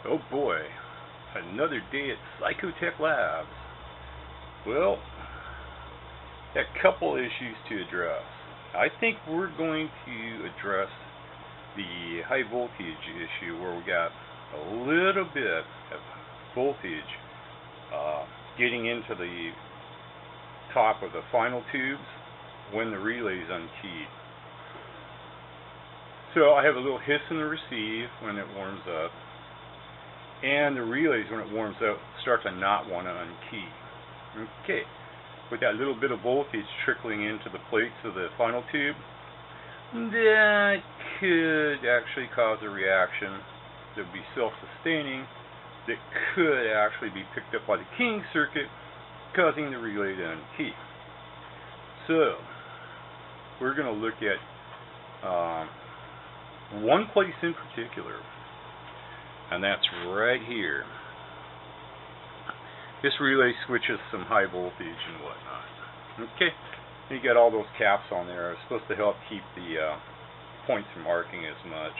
Oh boy, another day at Psychotech Labs. Well, a couple issues to address. I think we're going to address the high voltage issue where we got a little bit of voltage getting into the top of the final tubes when the relay is unkeyed. So I have a little hiss in the receive when it warms up, and the relays when it warms up start to not want to unkey. Okay, with that little bit of voltage trickling into the plates of the final tube, that could actually cause a reaction that would be self-sustaining that could actually be picked up by the King circuit, causing the relay to unkey. So we're going to look at one place in particular, and that's right here. This relay switches some high voltage and whatnot. Okay, you got all those caps on there. It's supposed to help keep the points from arcing as much.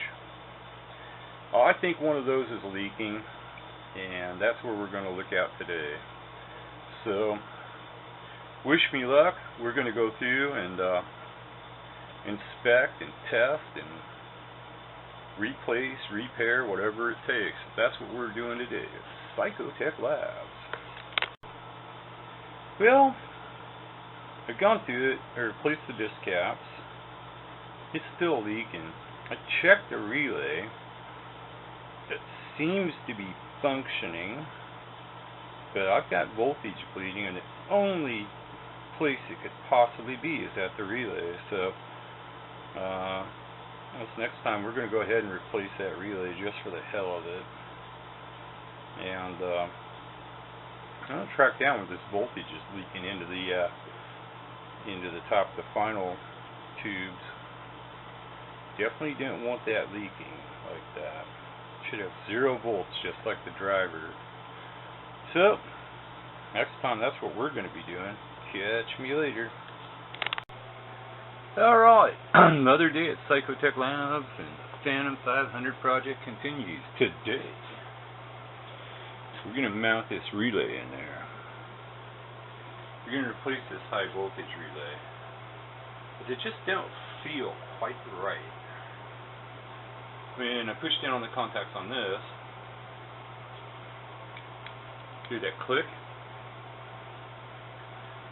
I think one of those is leaking, and that's where we're going to look at today. So, wish me luck. We're going to go through and inspect and test and replace, repair, whatever it takes. That's what we're doing today at Psychotech Labs. Well, I've gone through it, or replaced the disc caps. It's still leaking. I checked the relay. It seems to be functioning, but I've got voltage bleeding, and the only place it could possibly be is at the relay. So, this next time we're going to go ahead and replace that relay just for the hell of it. And I'm going to track down where this voltage is leaking into the top of the final tubes. Definitely didn't want that leaking like that. Should have 0 volts just like the driver. So next time that's what we're going to be doing. Catch me later. Alright, another day at Psychotech Labs, and Phantom 500 project continues today. So we're going to mount this relay in there. We're going to replace this high voltage relay. But it just don't feel quite right. When I push down on the contacts on this, hear that click?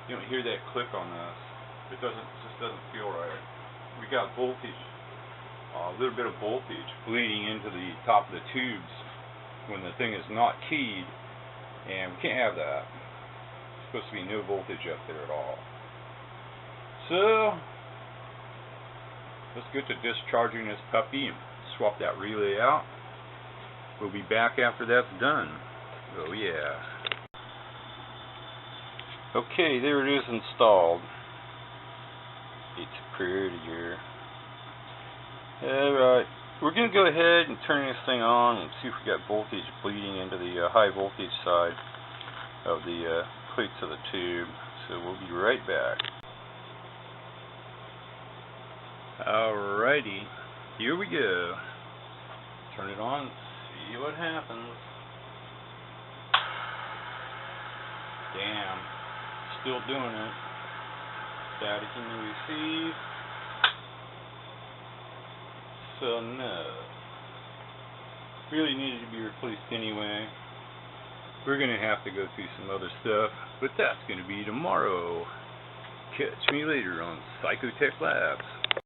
You don't hear that click on this. It just doesn't feel right. We got voltage, a little bit of voltage bleeding into the top of the tubes when the thing is not keyed, and we can't have that. It's supposed to be no voltage up there at all. So let's get to discharging this puppy and swap that relay out. We'll be back after that's done. Oh yeah. Okay, there it is installed. It's prettier. Alright, we're going to go ahead and turn this thing on and see if we got voltage bleeding into the high voltage side of the plates of the tube. So we'll be right back. Alrighty, here we go. Turn it on, see what happens. Damn, still doing it. Static in the receive. So no. Really needed to be replaced anyway. We're going to have to go through some other stuff, but that's going to be tomorrow. Catch me later on Psychotech Labs.